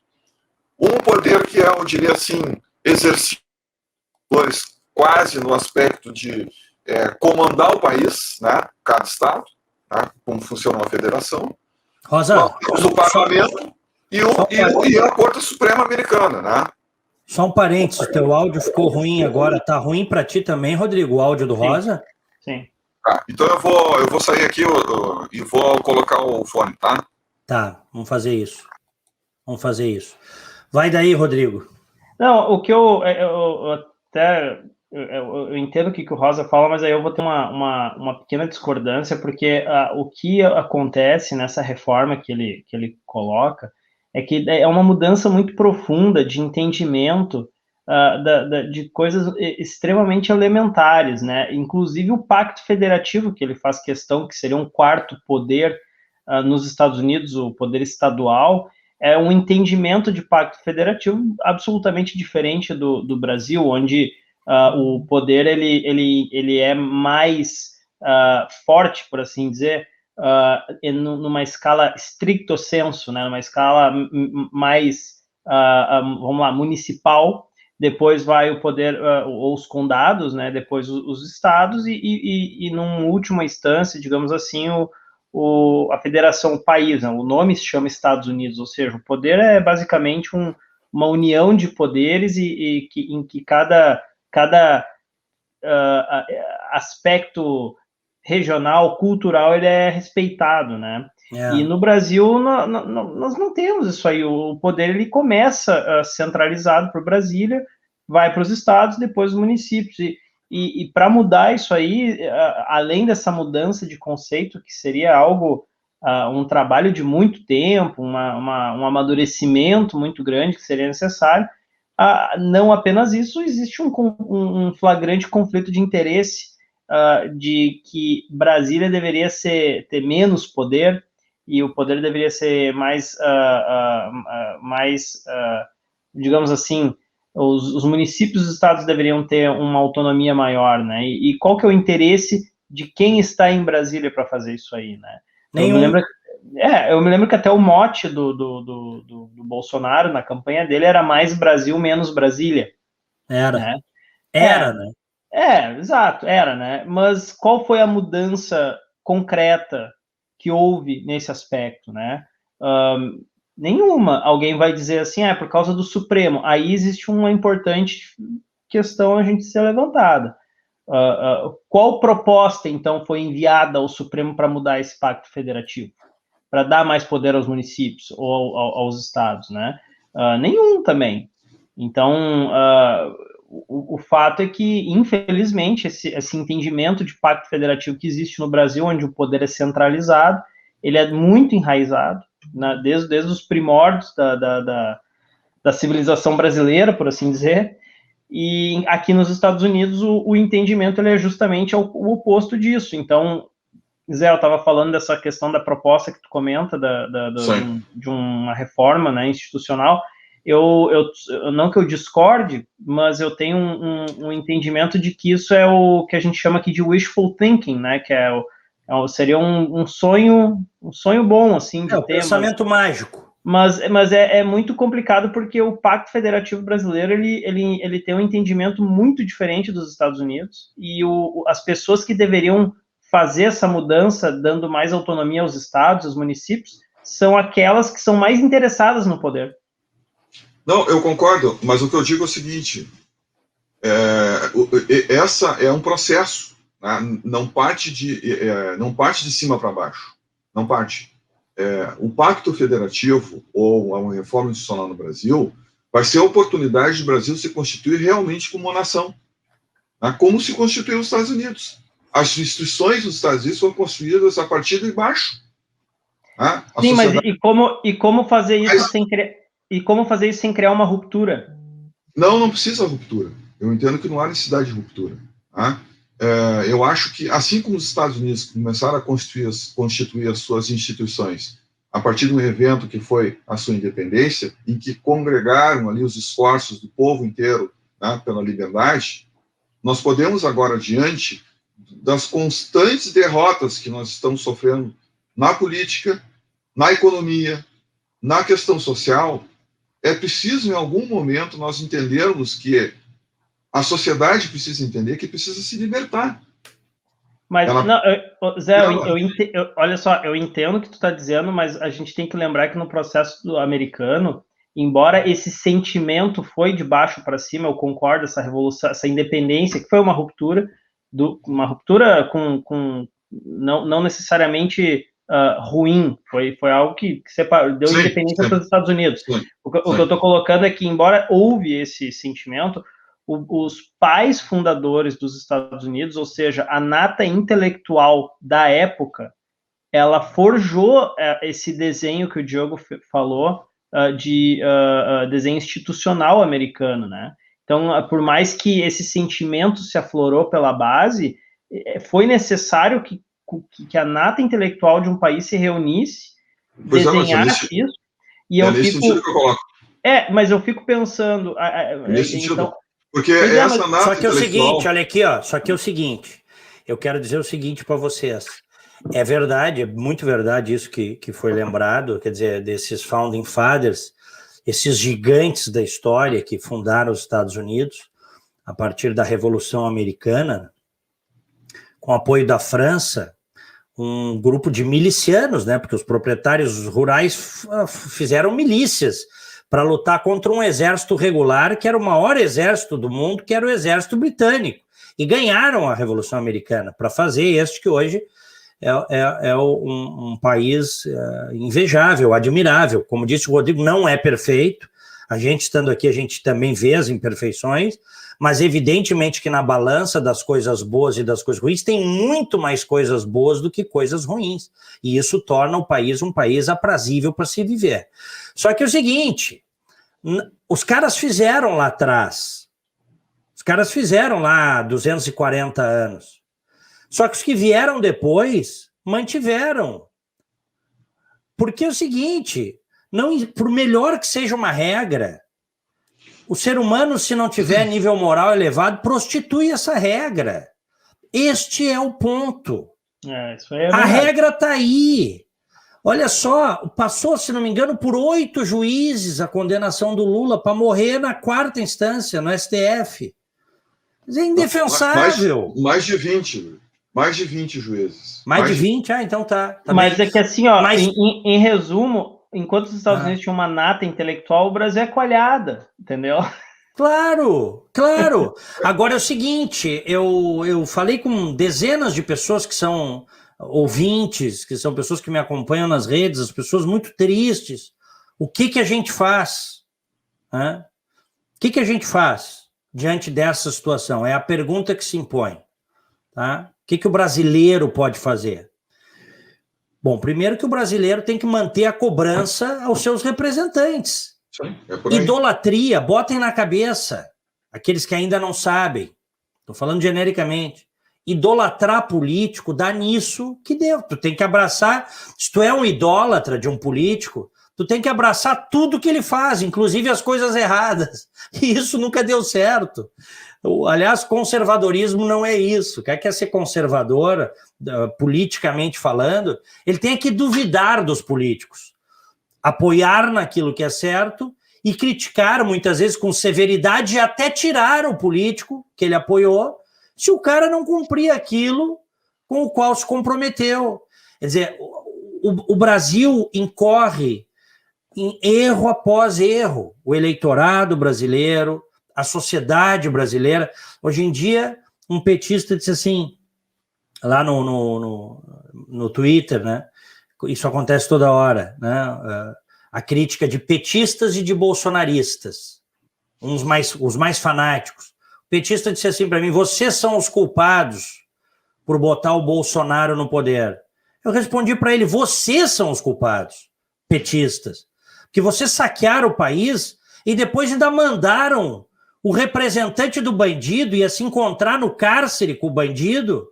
Um poder que é, eu diria assim, exercido quase no aspecto de comandar o país, né, cada Estado, né, como funciona uma federação. Rosa, o parlamento e a Corte Suprema Americana. Né? Só um parênteses, teu áudio ficou ruim agora. Tá ruim para ti também, Rodrigo, o áudio do Rosa? Sim. Então eu vou sair aqui e vou colocar o fone, tá? Tá, vamos fazer isso. Vai daí, Rodrigo. Não, o que eu entendo o que o Rosa fala, mas aí eu vou ter uma pequena discordância, porque o que acontece nessa reforma que ele coloca é que é uma mudança muito profunda de entendimento de coisas extremamente elementares, né? Inclusive o Pacto Federativo, que ele faz questão que seria um 4º poder nos Estados Unidos, o poder estadual, é um entendimento de pacto federativo absolutamente diferente do Brasil, onde o poder ele é mais forte, por assim dizer, numa escala stricto sensu, né, numa escala mais, vamos lá, municipal. Depois vai o poder, ou os condados, né, depois os estados e numa última instância, digamos assim, a federação, o país, né? O nome se chama Estados Unidos, ou seja, o poder é basicamente uma união de poderes em que cada aspecto regional, cultural, ele é respeitado, né? E no Brasil, nós não temos isso aí. O poder, ele começa centralizado por Brasília, vai para os estados, depois os municípios. E para mudar isso aí, além dessa mudança de conceito, que seria algo, um trabalho de muito tempo, um amadurecimento muito grande que seria necessário, não apenas isso, existe um flagrante conflito de interesse de que Brasília deveria ter menos poder, e o poder deveria ser mais, digamos assim, os municípios e os estados deveriam ter uma autonomia maior, né? E qual que é o interesse de quem está em Brasília para fazer isso aí, né? Eu me lembro que até o mote do Bolsonaro na campanha dele era mais Brasil, menos Brasília. Né? Exato, era, né? Mas qual foi a mudança concreta que houve nesse aspecto, né? Nenhuma. Alguém vai dizer assim, por causa do Supremo. Aí existe uma importante questão a gente ser levantada. Qual proposta, então, foi enviada ao Supremo para mudar esse pacto federativo? Para dar mais poder aos municípios ou aos estados, né? Nenhum também. Então, o fato é que, infelizmente, esse entendimento de pacto federativo que existe no Brasil, onde o poder é centralizado, ele é muito enraizado, né, desde os primórdios da civilização brasileira, por assim dizer, e aqui nos Estados Unidos o entendimento ele é justamente o oposto disso. Então, Zé, eu estava falando dessa questão da proposta que tu comenta, de uma reforma, né, institucional. Não que eu discorde, mas eu tenho um entendimento de que isso é o que a gente chama aqui de wishful thinking, né, que seria um sonho bom, assim, de ter. Pensamento mágico. Mas é muito complicado porque o Pacto Federativo Brasileiro, ele tem um entendimento muito diferente dos Estados Unidos, e as pessoas que deveriam fazer essa mudança, dando mais autonomia aos estados, aos municípios, são aquelas que são mais interessadas no poder. Não, eu concordo, mas o que eu digo é o seguinte, essa é um processo, né? Não parte de cima para baixo, não parte. O Pacto Federativo, ou uma reforma institucional no Brasil, vai ser a oportunidade do Brasil se constituir realmente como uma nação, né? Como se constituiu os Estados Unidos. As instituições dos Estados Unidos foram construídas a partir de baixo. Né? Sim, mas e como fazer isso sem criar uma ruptura? Não precisa ruptura. Eu entendo que não há necessidade de ruptura. Tá? Eu acho que, assim como os Estados Unidos começaram a constituir as suas instituições a partir de um evento que foi a sua independência, em que congregaram ali os esforços do povo inteiro, né, pela liberdade, nós podemos agora, diante das constantes derrotas que nós estamos sofrendo na política, na economia, na questão social, é preciso, em algum momento, nós entendermos que a sociedade precisa entender que precisa se libertar. Mas, Zé, olha só, eu entendo o que tu está dizendo, mas a gente tem que lembrar que no processo americano, embora esse sentimento foi de baixo para cima, eu concordo, essa revolução, essa independência, que foi uma ruptura com não necessariamente ruim, foi algo que deu independência para os Estados Unidos. O que eu estou colocando é que, embora houve esse sentimento, os pais fundadores dos Estados Unidos, ou seja, a nata intelectual da época, ela forjou esse desenho que o Diogo falou, de desenho institucional americano, né? Então, por mais que esse sentimento se aflorou pela base, foi necessário que a nata intelectual de um país se reunisse, desenhasse isso, e eu nesse sentido que eu coloco. Mas eu fico pensando... nesse sentido, então, porque essa nata só que é o seguinte, olha aqui, só que é o seguinte, eu quero dizer o seguinte para vocês, é verdade, é muito verdade isso que foi lembrado, quer dizer, desses Founding Fathers, esses gigantes da história que fundaram os Estados Unidos, a partir da Revolução Americana, com apoio da França, um grupo de milicianos, né, porque os proprietários rurais fizeram milícias para lutar contra um exército regular, que era o maior exército do mundo, que era o exército britânico. e ganharam a Revolução Americana para fazer este que hoje é um país invejável, admirável. Como disse o Rodrigo, não é perfeito. A gente estando aqui, a gente também vê as imperfeições, mas evidentemente que na balança das coisas boas e das coisas ruins tem muito mais coisas boas do que coisas ruins. E isso torna o país um país aprazível para se viver. Só que é o seguinte, os caras fizeram lá atrás, os caras fizeram lá 240 anos. Só que os que vieram depois mantiveram. Porque é o seguinte, não, por melhor que seja uma regra, o ser humano, se não tiver nível moral elevado, prostitui essa regra. Este é o ponto. Isso aí é a regra está aí. Olha só, passou, se não me engano, por 8 juízes a condenação do Lula para morrer na 4ª instância, no STF. É indefensável. Mais de 20. Mais de 20 juízes. Mais de 20? Então tá. Mas bem. é que assim, ó, em resumo, enquanto os Estados Unidos tinham uma nata intelectual, o Brasil é coalhada, entendeu? Claro. Agora é o seguinte, eu falei com dezenas de pessoas que são ouvintes, que são pessoas que me acompanham nas redes, as pessoas muito tristes. O que a gente faz? O que a gente faz diante dessa situação? É a pergunta que se impõe. Tá? O que o brasileiro pode fazer? Bom, primeiro que o brasileiro tem que manter a cobrança aos seus representantes. Sim, é por aí. Idolatria, botem na cabeça, aqueles que ainda não sabem, estou falando genericamente, idolatrar político dá nisso que deu. Tu tem que abraçar, se tu é um idólatra de um político, tu tem que abraçar tudo que ele faz, inclusive as coisas erradas, e isso nunca deu certo. Aliás, conservadorismo não é isso. Quer ser conservador, politicamente falando, ele tem que duvidar dos políticos, apoiar naquilo que é certo e criticar, muitas vezes com severidade, e até tirar o político que ele apoiou, se o cara não cumprir aquilo com o qual se comprometeu. Quer dizer, o Brasil incorre em erro após erro. O eleitorado brasileiro, a sociedade brasileira. Hoje em dia, um petista disse assim, lá no Twitter, né? Isso acontece toda hora, né? A crítica de petistas e de bolsonaristas, os mais fanáticos. O petista disse assim para mim, vocês são os culpados por botar o Bolsonaro no poder. Eu respondi para ele, vocês são os culpados, petistas, porque vocês saquearam o país e depois ainda mandaram o representante do bandido ia se encontrar no cárcere com o bandido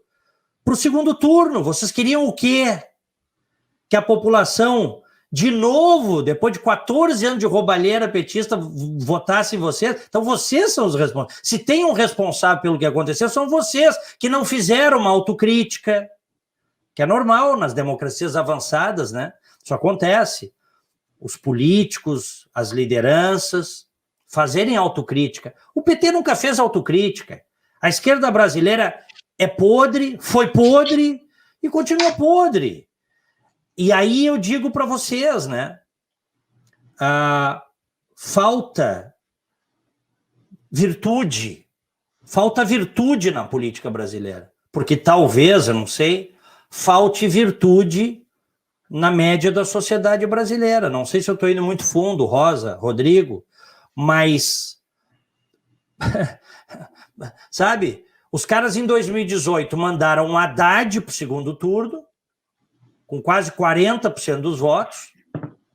para o segundo turno. Vocês queriam o quê? Que a população, de novo, depois de 14 anos de roubalheira petista, votasse em vocês? Então vocês são os responsáveis. Se tem um responsável pelo que aconteceu, são vocês, que não fizeram uma autocrítica, que é normal nas democracias avançadas, né? Isso acontece. Os políticos, as lideranças fazerem autocrítica. O PT nunca fez autocrítica. A esquerda brasileira é podre, foi podre e continua podre. E aí eu digo para vocês, né? Falta virtude na política brasileira. Porque talvez, eu não sei, falte virtude na média da sociedade brasileira. Não sei se eu estou indo muito fundo, Rosa, Rodrigo, mas, sabe, os caras em 2018 mandaram um Haddad para o segundo turno, com quase 40% dos votos,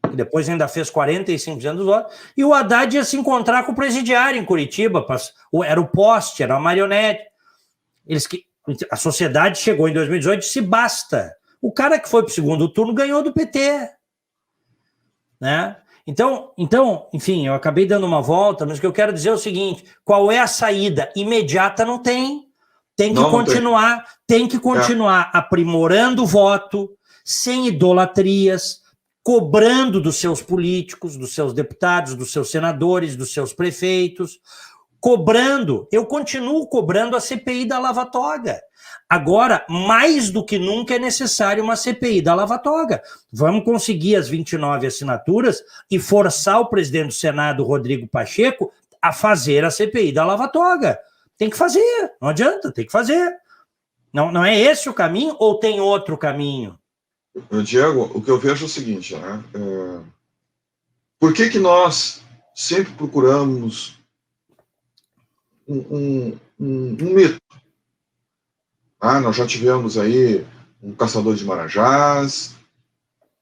que depois ainda fez 45% dos votos, e o Haddad ia se encontrar com o presidiário em Curitiba, era o poste, era a marionete. A sociedade chegou em 2018 e disse, basta. O cara que foi para o segundo turno ganhou do PT. Né? Então, enfim, eu acabei dando uma volta, mas o que eu quero dizer é o seguinte, qual é a saída? Imediata não tem. Tem que continuar aprimorando o voto, sem idolatrias, cobrando dos seus políticos, dos seus deputados, dos seus senadores, dos seus prefeitos, cobrando. Eu continuo cobrando a CPI da Lava Toga. Agora, mais do que nunca, é necessário uma CPI da Lava Toga. Vamos conseguir as 29 assinaturas e forçar o presidente do Senado, Rodrigo Pacheco, a fazer a CPI da Lava Toga. Tem que fazer, não adianta, tem que fazer. Não é esse o caminho ou tem outro caminho? Diego, o que eu vejo é o seguinte, né? Por que nós sempre procuramos um mito? Nós já tivemos aí um caçador de marajás,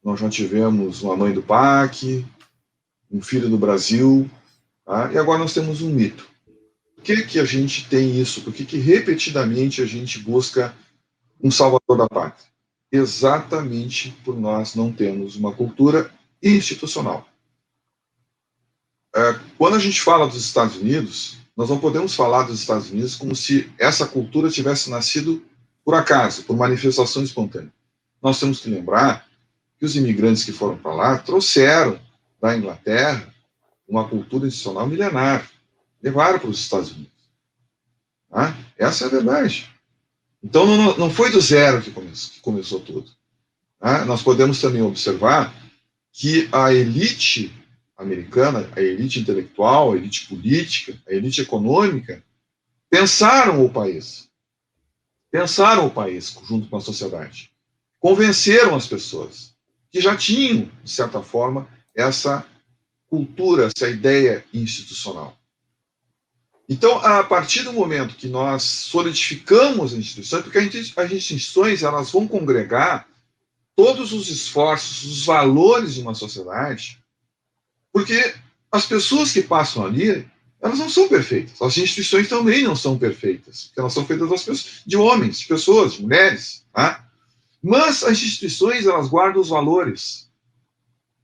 nós já tivemos uma mãe do Pac, um filho do Brasil, e agora nós temos um mito. Por que a gente tem isso? Por que repetidamente a gente busca um salvador da pátria? Exatamente por nós não termos uma cultura institucional. Quando a gente fala dos Estados Unidos, nós não podemos falar dos Estados Unidos como se essa cultura tivesse nascido por acaso, por manifestação espontânea. Nós temos que lembrar que os imigrantes que foram para lá trouxeram da Inglaterra uma cultura institucional milenar, levaram para os Estados Unidos. Essa é a verdade. Então não foi do zero que começou tudo. Nós podemos também observar que a elite americana, a elite intelectual, a elite política, a elite econômica, pensaram o país junto com a sociedade, convenceram as pessoas que já tinham, de certa forma, essa cultura, essa ideia institucional. Então, a partir do momento que nós solidificamos as instituições, porque as instituições elas vão congregar todos os esforços, os valores de uma sociedade, porque as pessoas que passam ali, elas não são perfeitas. As instituições também não são perfeitas, porque elas são feitas de homens, de pessoas, de mulheres. Mas as instituições, elas guardam os valores.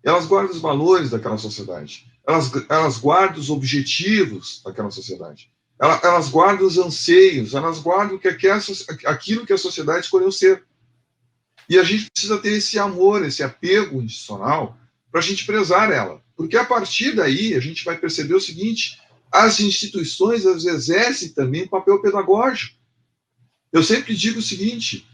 Elas guardam os valores daquela sociedade. Elas guardam os objetivos daquela sociedade. Elas guardam os anseios, elas guardam aquilo que a sociedade escolheu ser. E a gente precisa ter esse amor, esse apego institucional, para a gente prezar ela. Porque a partir daí a gente vai perceber o seguinte: as instituições elas exercem também um papel pedagógico. Eu sempre digo o seguinte,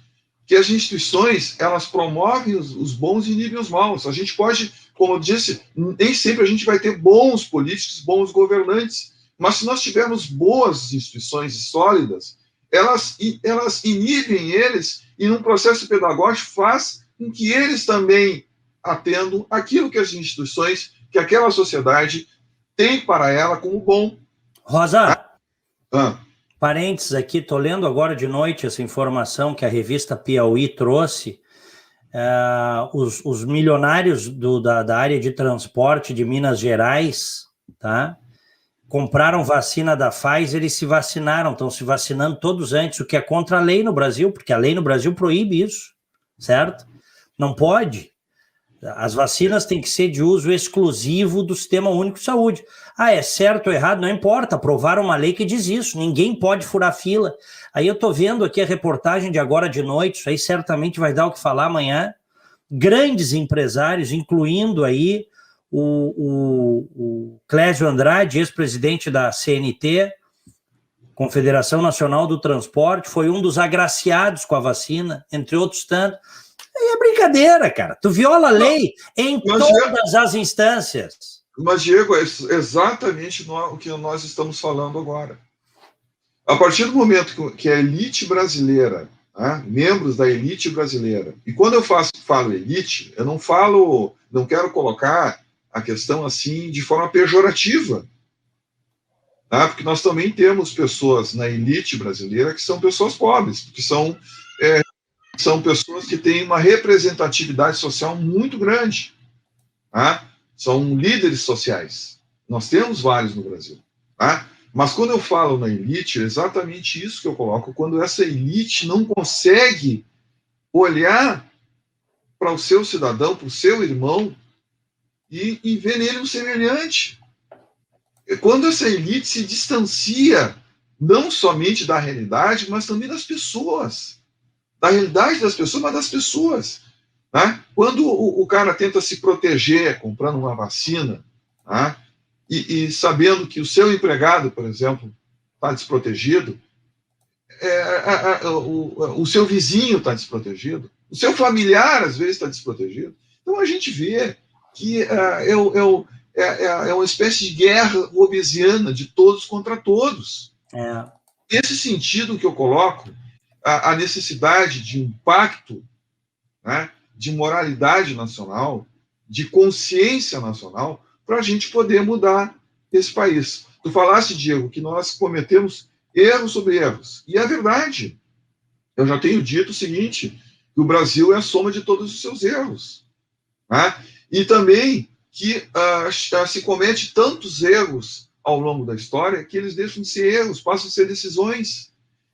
que as instituições elas promovem os bons e inibem os maus. A gente pode, como eu disse, nem sempre a gente vai ter bons políticos, bons governantes, mas se nós tivermos boas instituições sólidas, elas inibem eles e num processo pedagógico faz com que eles também atendam aquilo que as instituições, que aquela sociedade tem para ela como bom. Rosa, parênteses aqui, estou lendo agora de noite essa informação que a revista Piauí trouxe. Os milionários da área de transporte de Minas Gerais, tá? Compraram vacina da Pfizer e se vacinaram, estão se vacinando todos antes, o que é contra a lei no Brasil, porque a lei no Brasil proíbe isso, certo? Não pode. As vacinas têm que ser de uso exclusivo do Sistema Único de Saúde. É certo ou errado, não importa, aprovaram uma lei que diz isso, ninguém pode furar fila. Aí eu estou vendo aqui a reportagem de agora de noite, isso aí certamente vai dar o que falar amanhã. Grandes empresários, incluindo aí o Clésio Andrade, ex-presidente da CNT, Confederação Nacional do Transporte, foi um dos agraciados com a vacina, entre outros tantos. É brincadeira, cara. Tu viola a lei em todas as instâncias. Mas, Diego, é exatamente o que nós estamos falando agora. A partir do momento que a elite brasileira, membros da elite brasileira, e quando eu falo elite, eu não quero colocar a questão assim de forma pejorativa, porque nós também temos pessoas na elite brasileira que são pessoas pobres, que são pessoas que têm uma representatividade social muito grande. São líderes sociais. Nós temos vários no Brasil. Mas quando eu falo na elite, é exatamente isso que eu coloco, quando essa elite não consegue olhar para o seu cidadão, para o seu irmão, e ver nele um semelhante. Quando essa elite se distancia não somente da realidade, mas também das pessoas. Da realidade das pessoas, mas das pessoas. Quando o cara tenta se proteger comprando uma vacina, e sabendo que o seu empregado, por exemplo, está desprotegido, o seu vizinho está desprotegido, o seu familiar, às vezes, está desprotegido. Então, a gente vê que é uma espécie de guerra hobbesiana de todos contra todos. Nesse sentido que eu coloco a necessidade de um pacto, né, de moralidade nacional, de consciência nacional, para a gente poder mudar esse país. Tu falaste, Diego, que nós cometemos erros sobre erros. E é verdade. Eu já tenho dito o seguinte, que o Brasil é a soma de todos os seus erros. Né? E também que se comete tantos erros ao longo da história que eles deixam de ser erros, passam a ser decisões.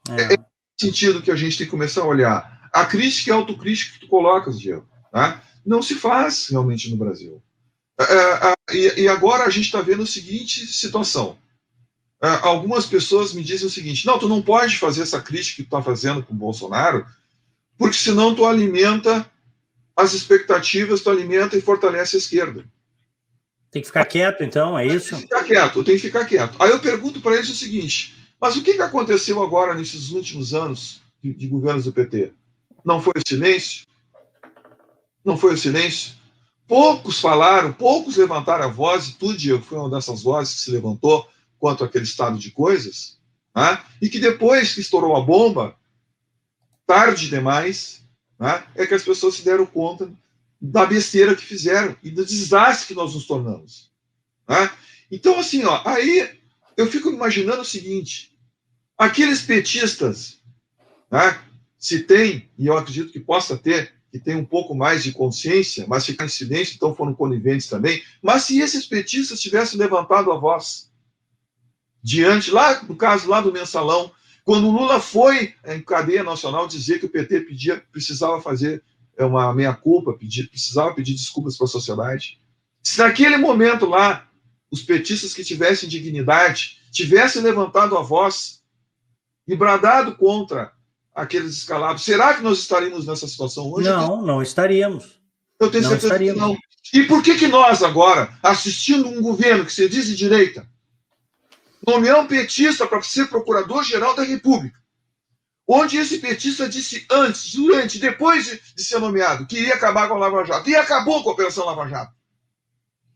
É nesse sentido que a gente tem que começar a olhar. A crítica e a autocrítica que tu colocas, Diego, né? Não se faz realmente no Brasil. E agora a gente está vendo a seguinte situação. Algumas pessoas me dizem o seguinte: não, tu não pode fazer essa crítica que tu está fazendo com o Bolsonaro, porque senão tu alimenta as expectativas, tu alimenta e fortalece a esquerda. Tem que ficar quieto, então, é isso? Tem que ficar quieto, tem que ficar quieto. Aí eu pergunto para eles o seguinte: mas o que aconteceu agora nesses últimos anos de governos do PT? Não foi o silêncio? Não foi o silêncio? Poucos falaram, poucos levantaram a voz, e tu, Diego, foi uma dessas vozes que se levantou quanto àquele estado de coisas, né? E que depois que estourou a bomba, tarde demais, né, é que as pessoas se deram conta da besteira que fizeram e do desastre que nós nos tornamos. Né? Então, assim, aí eu fico imaginando o seguinte: aqueles petistas, né, se tem, e eu acredito que possa ter, que tem um pouco mais de consciência, mas ficaram em silêncio, então foram coniventes também, mas se esses petistas tivessem levantado a voz diante, lá no caso lá do Mensalão, quando o Lula foi em cadeia nacional dizer que o PT precisava fazer uma meia-culpa, precisava pedir desculpas para a sociedade, se naquele momento lá os petistas que tivessem dignidade tivessem levantado a voz e bradado contra aqueles escalados, será que nós estaríamos nessa situação hoje? Não estaríamos. Eu tenho certeza que não. E por que nós agora, assistindo um governo que se diz de direita, nomear um petista para ser procurador-geral da República, onde esse petista disse antes, durante, depois de ser nomeado, que iria acabar com a Lava Jato, e acabou com a Operação Lava Jato?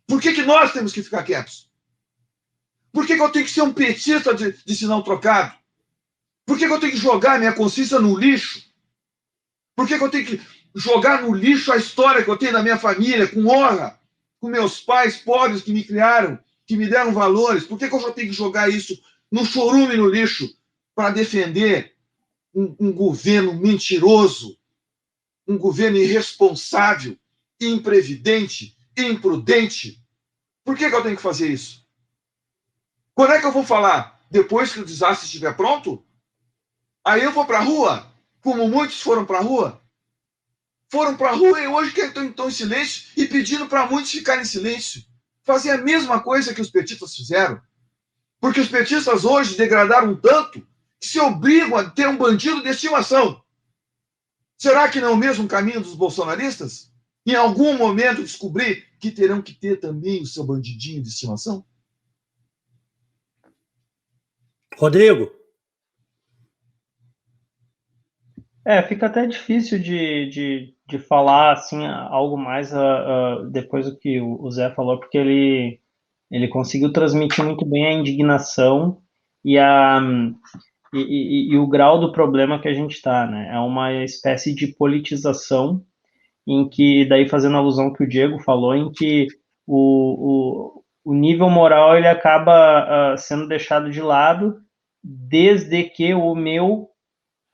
Por que nós temos que ficar quietos? Por que eu tenho que ser um petista de sinal trocado? Por que eu tenho que jogar minha consciência no lixo? Por que eu tenho que jogar no lixo a história que eu tenho na minha família, com honra, com meus pais pobres que me criaram, que me deram valores? Por que eu só tenho que jogar isso no chorume, no lixo, para defender um governo mentiroso, um governo irresponsável, imprevidente, imprudente? Por que eu tenho que fazer isso? Quando é que eu vou falar? Depois que o desastre estiver pronto? Aí eu vou para a rua, como muitos foram para a rua? Foram para a rua e hoje estão em silêncio e pedindo para muitos ficarem em silêncio. Fazer a mesma coisa que os petistas fizeram. Porque os petistas hoje degradaram tanto que se obrigam a ter um bandido de estimação. Será que não é o mesmo caminho dos bolsonaristas? Em algum momento descobrir que terão que ter também o seu bandidinho de estimação? Rodrigo? Fica até difícil de falar assim algo mais depois do que o Zé falou, porque ele conseguiu transmitir muito bem a indignação e o grau do problema que a gente está, né? É uma espécie de politização em que, daí fazendo alusão que o Diego falou, em que o nível moral ele acaba sendo deixado de lado desde que o meu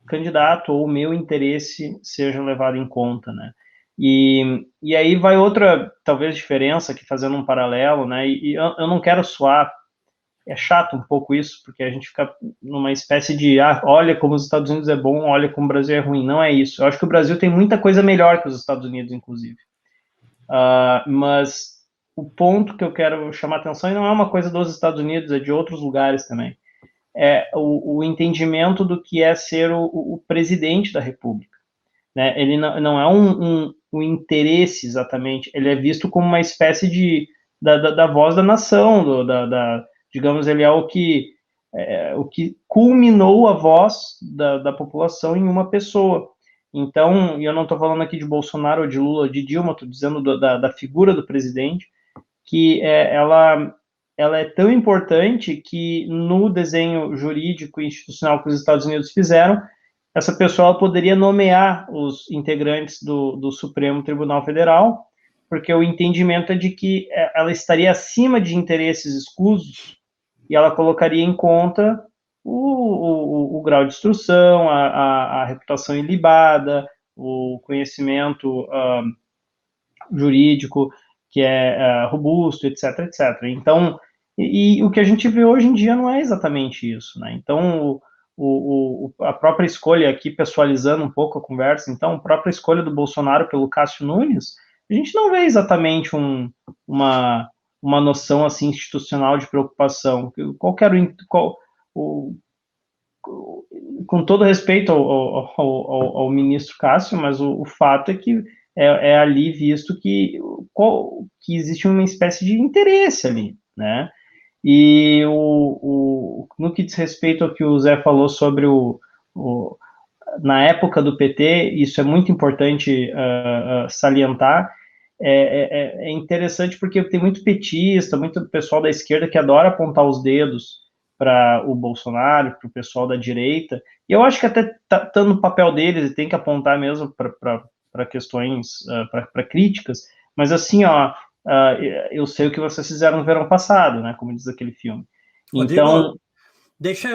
candidato ou o meu interesse sejam levado em conta, né? E aí vai outra, talvez, diferença, aqui fazendo um paralelo, né? E eu não quero soar, é chato um pouco isso, porque a gente fica numa espécie de, olha como os Estados Unidos é bom, olha como o Brasil é ruim. Não é isso. Eu acho que o Brasil tem muita coisa melhor que os Estados Unidos, inclusive. Mas o ponto que eu quero chamar a atenção, e não é uma coisa dos Estados Unidos, é de outros lugares também, é o entendimento do que é ser o presidente da República. Né? Ele não é um interesse exatamente, ele é visto como uma espécie da voz da nação, digamos, ele é o que culminou a voz da população em uma pessoa. Então, e eu não estou falando aqui de Bolsonaro, ou de Lula, ou de Dilma, estou dizendo da figura do presidente, que ela ela é tão importante que no desenho jurídico e institucional que os Estados Unidos fizeram, essa pessoa poderia nomear os integrantes do Supremo Tribunal Federal, porque o entendimento é de que ela estaria acima de interesses escusos e ela colocaria em conta o grau de instrução, a reputação ilibada, o conhecimento jurídico que é robusto, etc, etc. Então, e o que a gente vê hoje em dia não é exatamente isso, né? Então, a própria escolha aqui, pessoalizando um pouco a conversa, então, a própria escolha do Bolsonaro pelo Cássio Nunes, a gente não vê exatamente uma noção, assim, institucional de preocupação. Com todo respeito ao ministro Cássio, mas o fato é que é ali visto que existe uma espécie de interesse ali, né? E no que diz respeito ao que o Zé falou sobre na época do PT, isso é muito importante salientar, é interessante porque tem muito petista, muito pessoal da esquerda que adora apontar os dedos para o Bolsonaro, para o pessoal da direita, e eu acho que até tá no papel deles, e tem que apontar mesmo para questões, para críticas, mas assim, eu sei o que vocês fizeram no verão passado, né, como diz aquele filme. Então, Rodrigo, deixa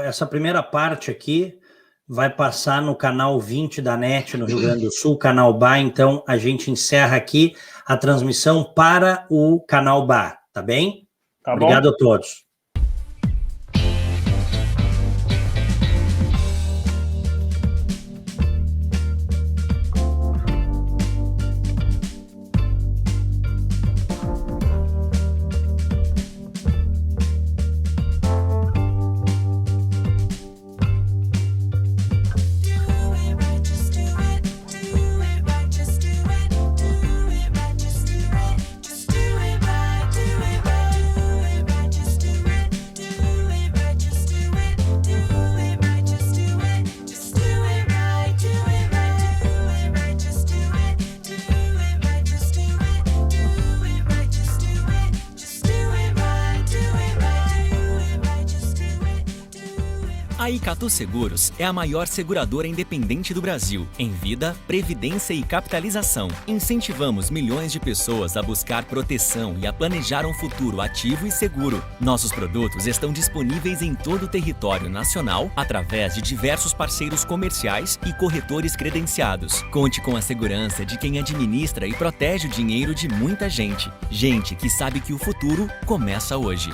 essa primeira parte aqui vai passar no canal 20 da NET, no Rio Grande do Sul, canal BA, então a gente encerra aqui a transmissão para o canal BA, tá bem? Tá bom. Obrigado a todos. A Icatu Seguros é a maior seguradora independente do Brasil, em vida, previdência e capitalização. Incentivamos milhões de pessoas a buscar proteção e a planejar um futuro ativo e seguro. Nossos produtos estão disponíveis em todo o território nacional através de diversos parceiros comerciais e corretores credenciados. Conte com a segurança de quem administra e protege o dinheiro de muita gente. Gente que sabe que o futuro começa hoje.